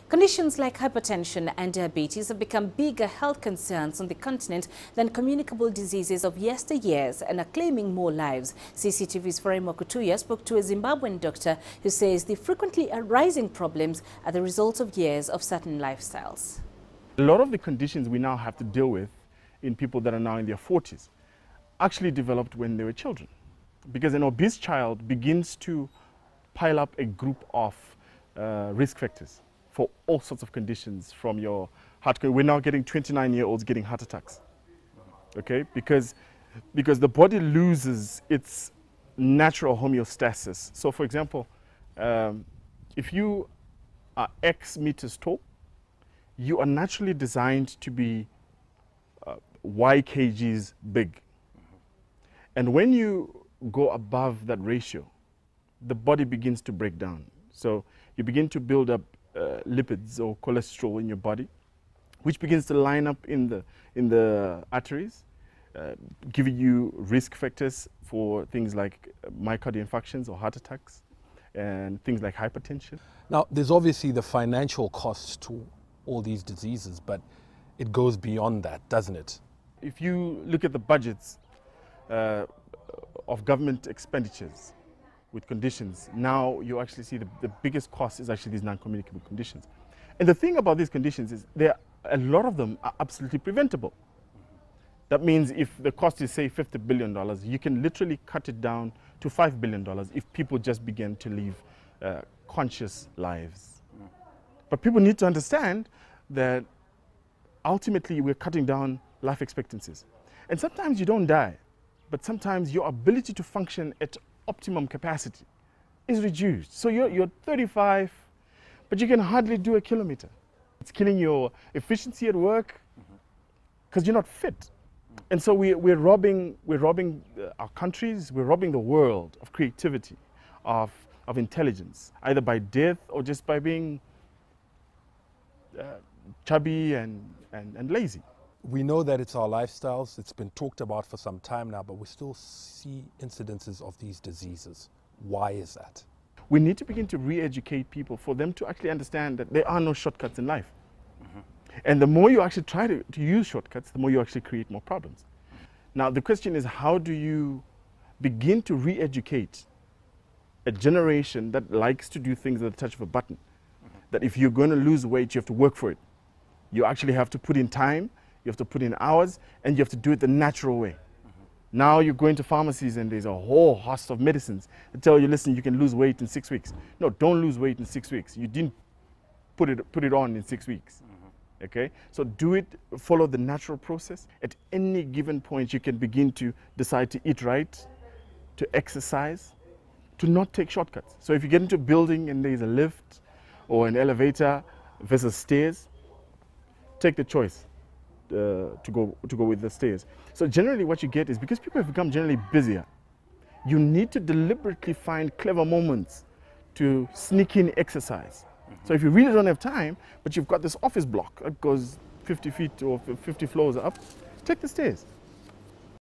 Conditions like hypertension and diabetes have become bigger health concerns on the continent than communicable diseases of yesteryears and are claiming more lives. CCTVs Farai Mwakutuya spoke to a Zimbabwean doctor who says the frequently arising problems are the result of years of certain lifestyles. A lot of the conditions we now have to deal with in people that are now in their 40s actually developed when they were children. Because an obese child begins to pile up a group of risk factors for all sorts of conditions, from your heart. We're now getting 29-year-olds getting heart attacks, okay? Because the body loses its natural homeostasis. So, for example, if you are X meters tall, you are naturally designed to be Y kgs big. And when you go above that ratio, the body begins to break down. So you begin to build up lipids or cholesterol in your body, which begins to line up in the arteries, giving you risk factors for things like myocardial infarctions or heart attacks, and things like hypertension. Now, there's obviously the financial costs to all these diseases, but it goes beyond that, doesn't it? If you look at the budgets of government expenditures with conditions, now you actually see the biggest cost is actually these non-communicable conditions. And the thing about these conditions is a lot of them are absolutely preventable. That means if the cost is, say, $50 billion, you can literally cut it down to $5 billion if people just begin to live conscious lives. But people need to understand that ultimately we're cutting down life expectancies. And sometimes you don't die, but sometimes your ability to function at optimum capacity is reduced. So you're 35, but you can hardly do a kilometer. It's killing your efficiency at work because you're not fit. And so we're robbing our countries, we're robbing the world of creativity, of intelligence, either by death or just by being chubby and lazy. We know that it's our lifestyles. It's been talked about for some time now, but we still see incidences of these diseases. Why is that? We need to begin to re-educate people for them to actually understand that there are no shortcuts in life. And the more you actually try to use shortcuts, the more you actually create more problems. Now, the question is, how do you begin to re-educate a generation that likes to do things at the touch of a button? That if you're going to lose weight, you have to work for it. You actually have to put in time, you have to put in hours, and you have to do it the natural way. Now you go into pharmacies and there's a whole host of medicines that tell you, listen, you can lose weight in 6 weeks. No, don't lose weight in 6 weeks. You didn't put it on in 6 weeks. Okay? So do it, follow the natural process. At any given point, you can begin to decide to eat right, to exercise, to not take shortcuts. So if you get into a building and there's a lift or an elevator versus stairs, take the choice to go with the stairs. So generally what you get is, because people have become generally busier, you need to deliberately find clever moments to sneak in exercise. So if you really don't have time, but you've got this office block that goes 50 feet or 50 floors up, take the stairs.